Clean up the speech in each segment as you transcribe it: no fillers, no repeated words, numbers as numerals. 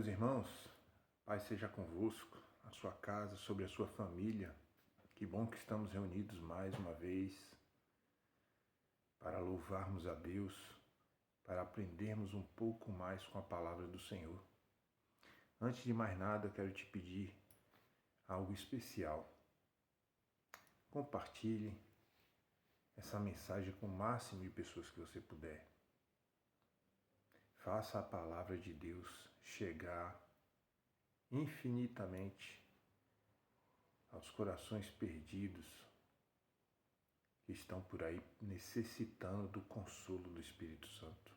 Meus irmãos, Pai seja convosco, a sua casa, sobre a sua família. Que bom que estamos reunidos mais uma vez para louvarmos a Deus, para aprendermos um pouco mais com a palavra do Senhor. Antes de mais nada, quero te pedir algo especial. Compartilhe essa mensagem com o máximo de pessoas que você puder. Faça a palavra de Deus chegar infinitamente aos corações perdidos que estão por aí necessitando do consolo do Espírito Santo,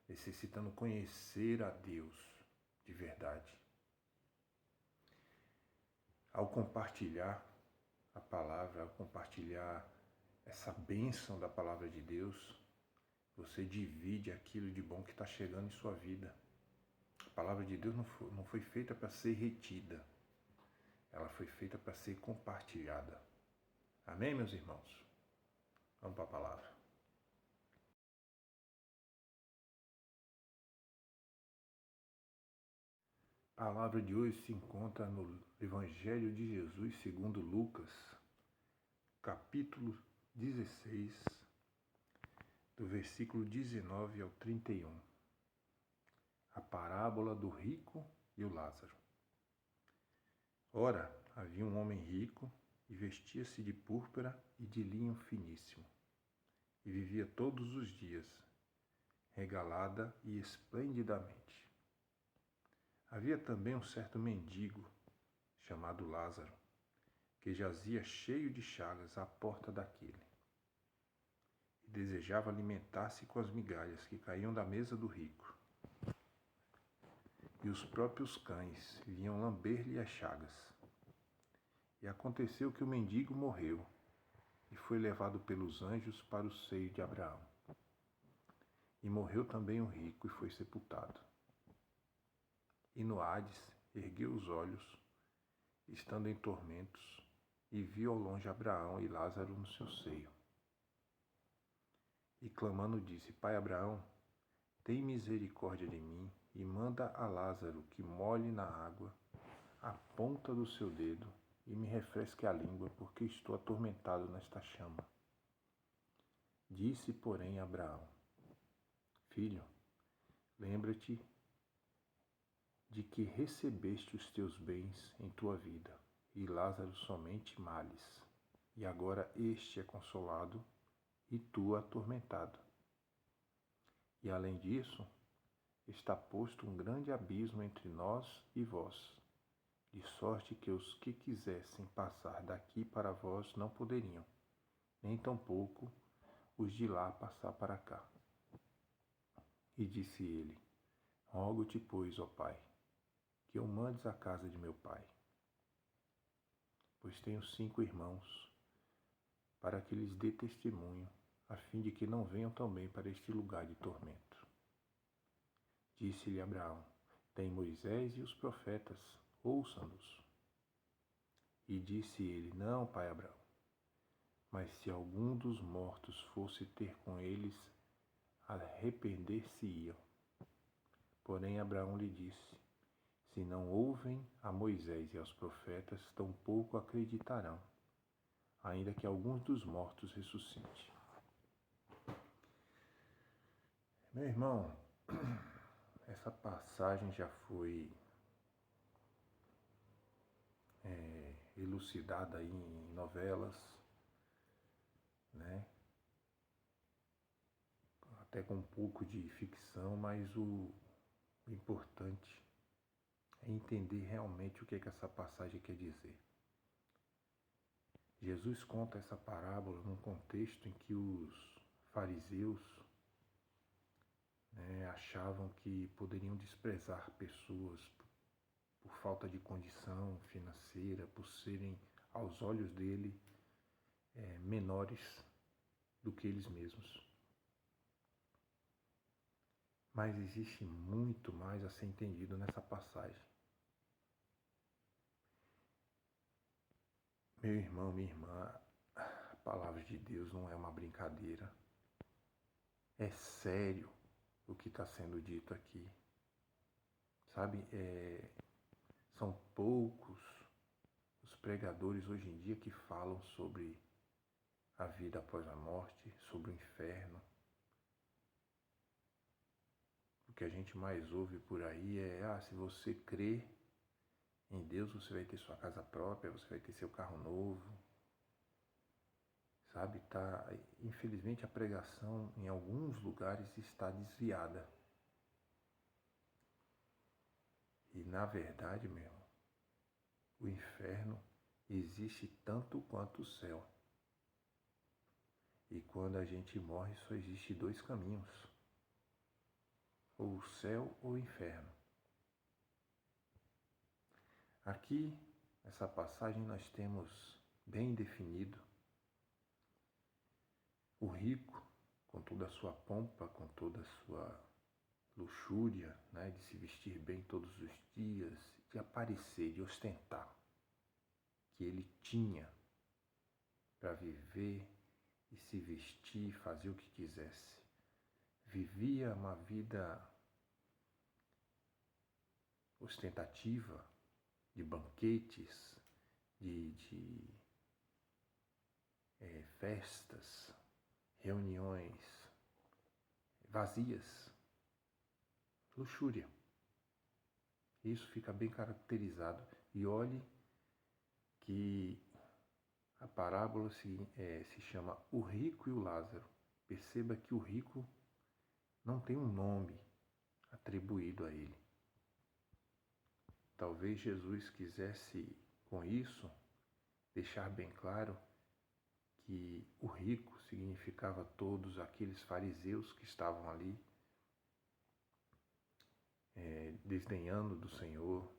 necessitando conhecer a Deus de verdade. Ao compartilhar a palavra, ao compartilhar essa bênção da palavra de Deus, você divide aquilo de bom que está chegando em sua vida. A palavra de Deus não foi feita para ser retida, ela foi feita para ser compartilhada. Amém, meus irmãos? Vamos para a palavra. A palavra de hoje se encontra no Evangelho de Jesus segundo Lucas, capítulo 16, do versículo 19 ao 31. A parábola do rico e o Lázaro. Ora, havia um homem rico e vestia-se de púrpura e de linho finíssimo, e vivia todos os dias, regalada e esplendidamente. Havia também um certo mendigo, chamado Lázaro, que jazia cheio de chagas à porta daquele, e desejava alimentar-se com as migalhas que caíam da mesa do rico. E os próprios cães vinham lamber-lhe as chagas. E aconteceu que o mendigo morreu, e foi levado pelos anjos para o seio de Abraão. E morreu também o rico, e foi sepultado. E no Hades ergueu os olhos, estando em tormentos, e viu ao longe Abraão e Lázaro no seu seio. E clamando disse: Pai Abraão, tem misericórdia de mim, e manda a Lázaro que molhe na água a ponta do seu dedo, e me refresque a língua, porque estou atormentado nesta chama. Disse, porém, Abraão: Filho, lembra-te de que recebeste os teus bens em tua vida, e Lázaro somente males, e agora este é consolado, e tu atormentado. E além disso, está posto um grande abismo entre nós e vós, de sorte que os que quisessem passar daqui para vós não poderiam, nem tampouco os de lá passar para cá. E disse ele: Rogo-te, pois, ó Pai, que eu mandes à casa de meu pai, pois tenho 5 irmãos, para que lhes dê testemunho, a fim de que não venham também para este lugar de tormento. Disse-lhe Abraão: Tem Moisés e os profetas, ouça-nos. E disse ele: Não, pai Abraão, mas se algum dos mortos fosse ter com eles, arrepender-se-iam. Porém Abraão lhe disse: Se não ouvem a Moisés e aos profetas, tampouco acreditarão, ainda que alguns dos mortos ressuscite. Meu irmão, essa passagem já foi elucidada aí em novelas, né? Até com um pouco de ficção, mas o importante é entender realmente o que essa passagem quer dizer. Jesus conta essa parábola num contexto em que os fariseus achavam que poderiam desprezar pessoas por falta de condição financeira, por serem, aos olhos dele, menores do que eles mesmos. Mas existe muito mais a ser entendido nessa passagem. Meu irmão, minha irmã, a palavra de Deus não é uma brincadeira. É sério o que está sendo dito aqui. Sabe, são poucos os pregadores hoje em dia que falam sobre a vida após a morte, sobre o inferno. O que a gente mais ouve por aí é, se você crê em Deus, você vai ter sua casa própria, você vai ter seu carro novo. Sabe, infelizmente a pregação em alguns lugares está desviada. E na verdade, meu irmão, o inferno existe tanto quanto o céu. E quando a gente morre, só existe dois caminhos: ou o céu ou o inferno. Aqui, nessa passagem, nós temos bem definido o rico, com toda a sua pompa, com toda a sua luxúria, né, de se vestir bem todos os dias, de aparecer, de ostentar, que ele tinha para viver e se vestir, fazer o que quisesse. Vivia uma vida ostentativa, de banquetes, de festas, reuniões vazias, luxúria. Isso fica bem caracterizado. E olhe que a parábola se chama O Rico e o Lázaro. Perceba que o rico não tem um nome atribuído a ele. Talvez Jesus quisesse, com isso, deixar bem claro que o rico significava todos aqueles fariseus que estavam ali, desdenhando do Senhor,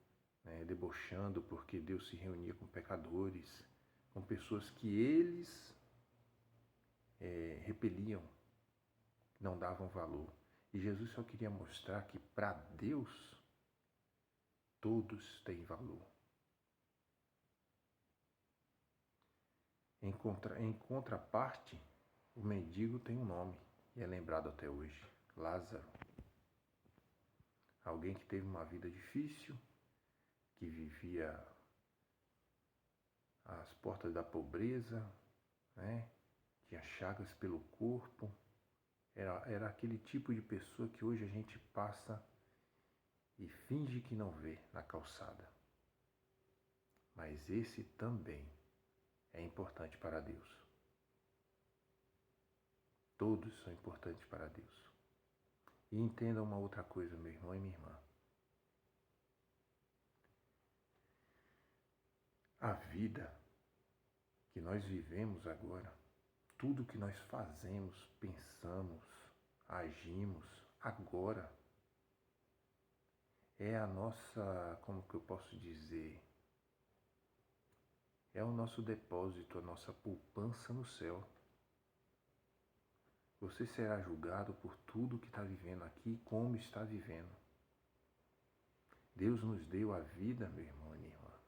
debochando porque Deus se reunia com pecadores, com pessoas que eles repeliam, não davam valor. E Jesus só queria mostrar que para Deus todos têm valor. Em contraparte, o mendigo tem um nome e é lembrado até hoje: Lázaro. Alguém que teve uma vida difícil, que vivia às portas da pobreza, tinha chagas pelo corpo. Era aquele tipo de pessoa que hoje a gente passa e finge que não vê na calçada. Mas esse também é importante para Deus. Todos são importantes para Deus. E entenda uma outra coisa, meu irmão e minha irmã. A vida que nós vivemos agora, tudo que nós fazemos, pensamos, agimos agora, é a nossa, como que eu posso dizer, é o nosso depósito, a nossa poupança no céu. Você será julgado por tudo que está vivendo aqui e como está vivendo. Deus nos deu a vida, meu irmão e minha irmã,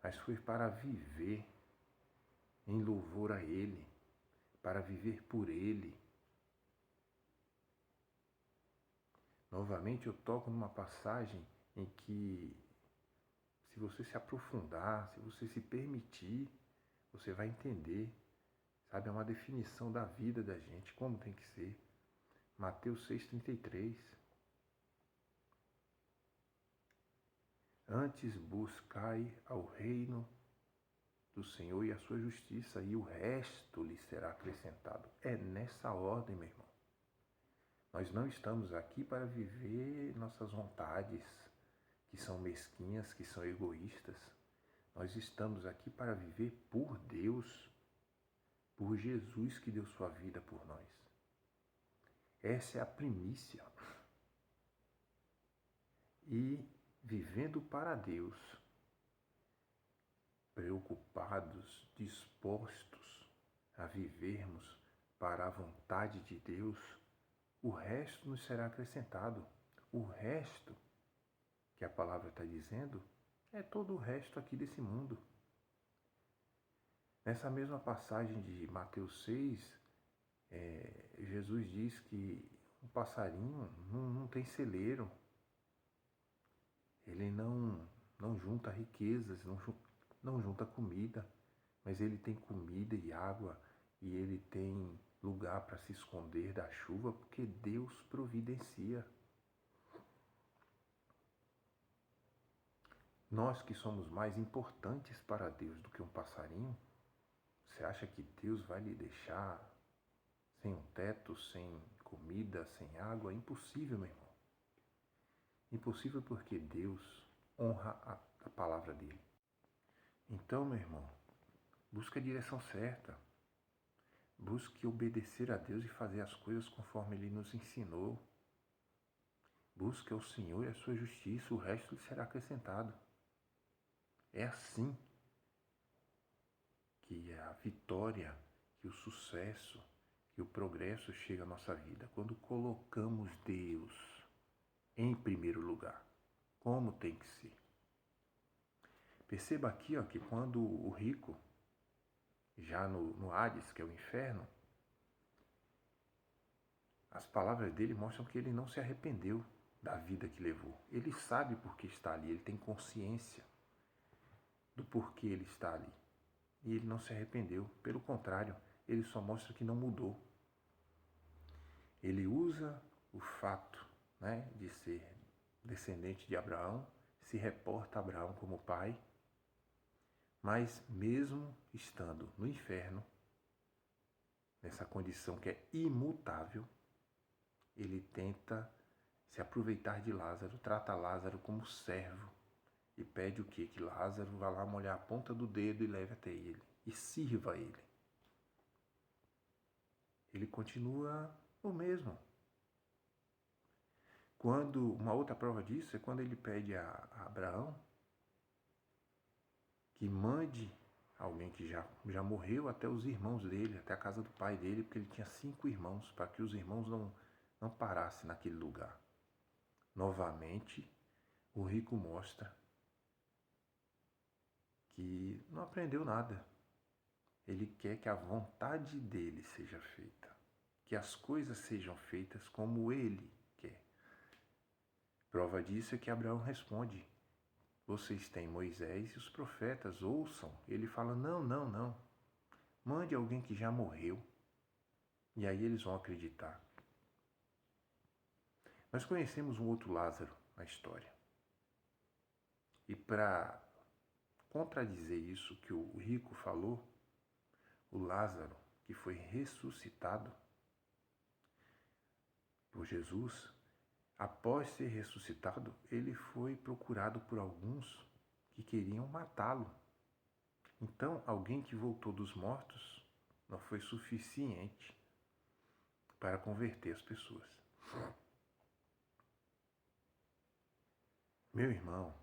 mas foi para viver em louvor a Ele, para viver por Ele. Novamente eu toco numa passagem em que, se você se aprofundar, se você se permitir, você vai entender. Sabe, é uma definição da vida da gente, como tem que ser. Mateus 6,33. Antes buscai ao reino do Senhor e a sua justiça, e o resto lhe será acrescentado. É nessa ordem, meu irmão. Nós não estamos aqui para viver nossas vontades, que são mesquinhas, que são egoístas. Nós estamos aqui para viver por Deus, por Jesus que deu sua vida por nós. Essa é a primícia. E vivendo para Deus, preocupados, dispostos a vivermos para a vontade de Deus, o resto nos será acrescentado. O resto que a palavra está dizendo é todo o resto aqui desse mundo. Nessa mesma passagem de Mateus 6, Jesus diz que um passarinho não tem celeiro, ele não junta riquezas, não junta comida, mas ele tem comida e água e ele tem lugar para se esconder da chuva, porque Deus providencia. Nós que somos mais importantes para Deus do que um passarinho, você acha que Deus vai lhe deixar sem um teto, sem comida, sem água? Impossível, meu irmão. Impossível, porque Deus honra a palavra dele. Então, meu irmão, busca a direção certa. Busque obedecer a Deus e fazer as coisas conforme ele nos ensinou. Busque ao Senhor e a sua justiça, o resto lhe será acrescentado. É assim que a vitória, que o sucesso, que o progresso chega à nossa vida, quando colocamos Deus em primeiro lugar, como tem que ser. Perceba aqui, que quando o rico, já no Hades, que é o inferno, as palavras dele mostram que ele não se arrependeu da vida que levou. Ele sabe por que está ali, ele tem consciência do porquê ele está ali. E ele não se arrependeu. Pelo contrário, ele só mostra que não mudou. Ele usa o fato, de ser descendente de Abraão, se reporta a Abraão como pai, mas mesmo estando no inferno, nessa condição que é imutável, ele tenta se aproveitar de Lázaro, trata Lázaro como servo e pede o quê? Que Lázaro vá lá molhar a ponta do dedo e leve até ele e sirva ele. Ele continua o mesmo. Quando uma outra prova disso é quando ele pede a Abraão que mande alguém que já morreu até os irmãos dele, até a casa do pai dele, porque ele tinha 5 irmãos, para que os irmãos não parassem naquele lugar. Novamente, o rico mostra que não aprendeu nada. Ele quer que a vontade dele seja feita, que as coisas sejam feitas como ele quer. Prova disso é que Abraão responde: vocês têm Moisés e os profetas, ouçam. Ele fala: não. Mande alguém que já morreu. E aí eles vão acreditar. Nós conhecemos um outro Lázaro na história. E para contradizer isso que o rico falou, o Lázaro, que foi ressuscitado por Jesus, após ser ressuscitado, ele foi procurado por alguns que queriam matá-lo. Então, alguém que voltou dos mortos não foi suficiente para converter as pessoas. Meu irmão,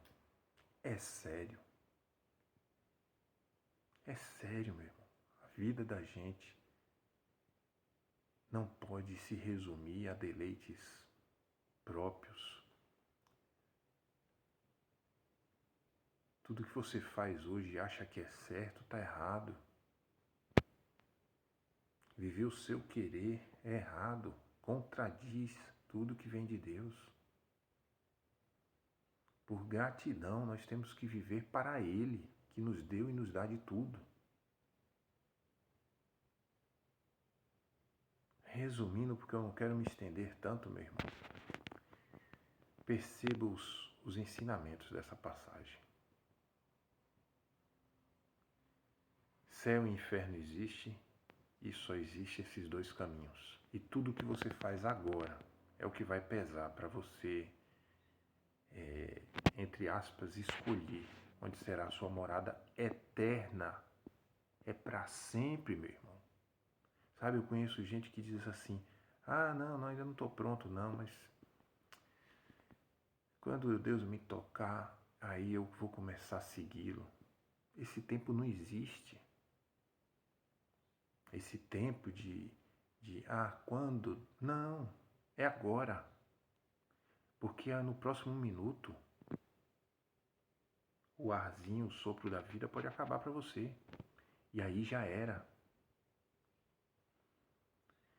é sério. É sério, meu irmão. A vida da gente não pode se resumir a deleites próprios. Tudo que você faz hoje e acha que é certo, está errado. Viver o seu querer é errado, contradiz tudo que vem de Deus. Por gratidão, nós temos que viver para Ele, que nos deu e nos dá de tudo. Resumindo, porque eu não quero me estender tanto, meu irmão, perceba os ensinamentos dessa passagem. Céu e inferno existe e só existe esses 2 caminhos. E tudo que você faz agora é o que vai pesar para você, entre aspas, escolher onde será a sua morada eterna. É para sempre, meu irmão. Sabe, eu conheço gente que diz assim: não, ainda não estou pronto não, mas quando Deus me tocar, aí eu vou começar a segui-lo. Esse tempo não existe. Esse tempo de quando? Não, é agora. Porque no próximo minuto, o arzinho, o sopro da vida pode acabar para você. E aí já era.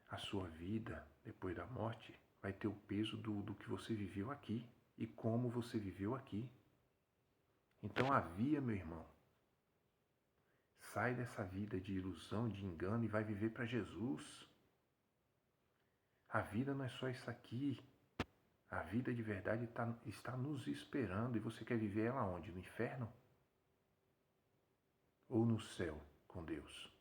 A sua vida, depois da morte, vai ter o peso do que você viveu aqui e como você viveu aqui. Então avia, meu irmão. Sai dessa vida de ilusão, de engano e vai viver para Jesus. A vida não é só isso aqui. A vida de verdade está nos esperando. E você quer viver ela onde? No inferno? Ou no céu com Deus?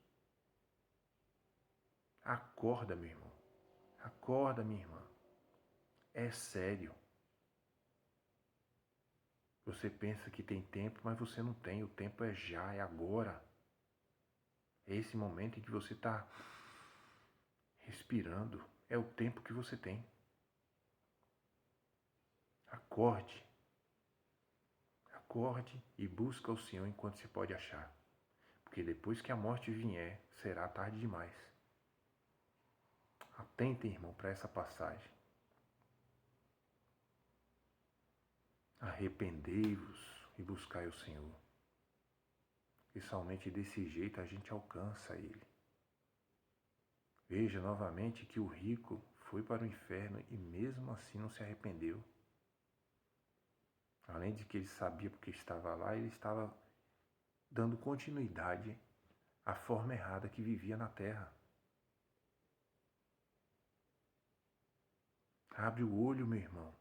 Acorda, meu irmão. Acorda, minha irmã. É sério. Você pensa que tem tempo, mas você não tem. O tempo é já, é agora. É esse momento em que você está respirando. É o tempo que você tem. Acorde. Acorde e busca o Senhor enquanto se pode achar. Porque depois que a morte vier, será tarde demais. Atentem, irmão, para essa passagem. Arrependei-vos e buscai o Senhor. E somente desse jeito a gente alcança Ele. Veja novamente que o rico foi para o inferno e mesmo assim não se arrependeu. Além de que ele sabia porque estava lá, ele estava dando continuidade à forma errada que vivia na terra. Abre o olho, meu irmão.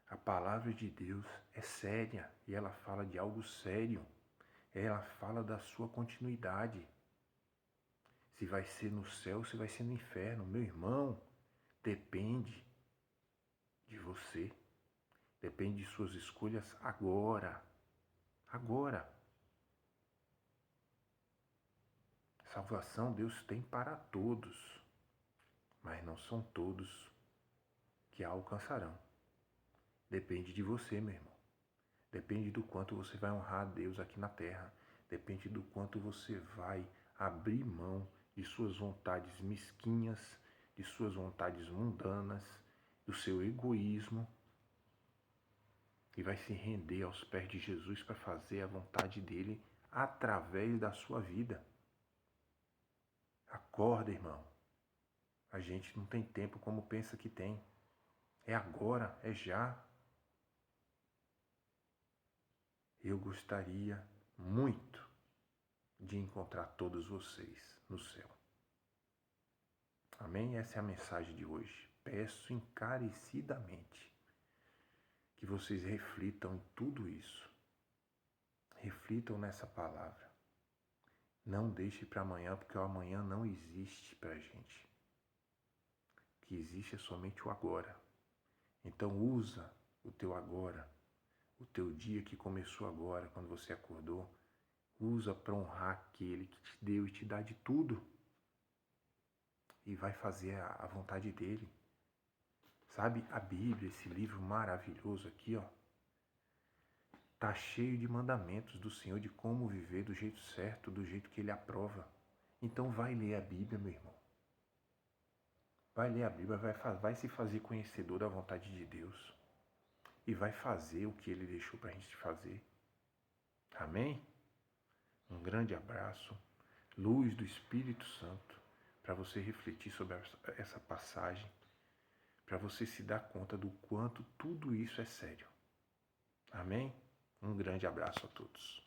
A palavra de Deus é séria e ela fala de algo sério. Ela fala da sua continuidade. Se vai ser no céu, se vai ser no inferno. Meu irmão, depende de você. Depende de suas escolhas agora. Agora. Salvação Deus tem para todos, mas não são todos que a alcançarão. Depende de você, meu irmão. Depende do quanto você vai honrar a Deus aqui na terra. Depende do quanto você vai abrir mão de suas vontades mesquinhas, de suas vontades mundanas, do seu egoísmo e vai se render aos pés de Jesus para fazer a vontade dele através da sua vida. Acorda, irmão. A gente não tem tempo como pensa que tem. É agora, é já. Eu gostaria muito de encontrar todos vocês no céu. Amém? Essa é a mensagem de hoje. Peço encarecidamente que vocês reflitam em tudo isso. Reflitam nessa palavra. Não deixe para amanhã, porque o amanhã não existe para a gente. O que existe é somente o agora. Então usa o teu agora, o teu dia que começou agora, quando você acordou, usa para honrar aquele que te deu e te dá de tudo. E vai fazer a vontade dele. Sabe, a Bíblia, esse livro maravilhoso aqui, ó, tá cheio de mandamentos do Senhor de como viver do jeito certo, do jeito que Ele aprova. Então vai ler a Bíblia, meu irmão. Vai ler a Bíblia, vai se fazer conhecedor da vontade de Deus. E vai fazer o que Ele deixou para a gente fazer. Amém? Um grande abraço. Luz do Espírito Santo para você refletir sobre essa passagem. Para você se dar conta do quanto tudo isso é sério. Amém? Um grande abraço a todos.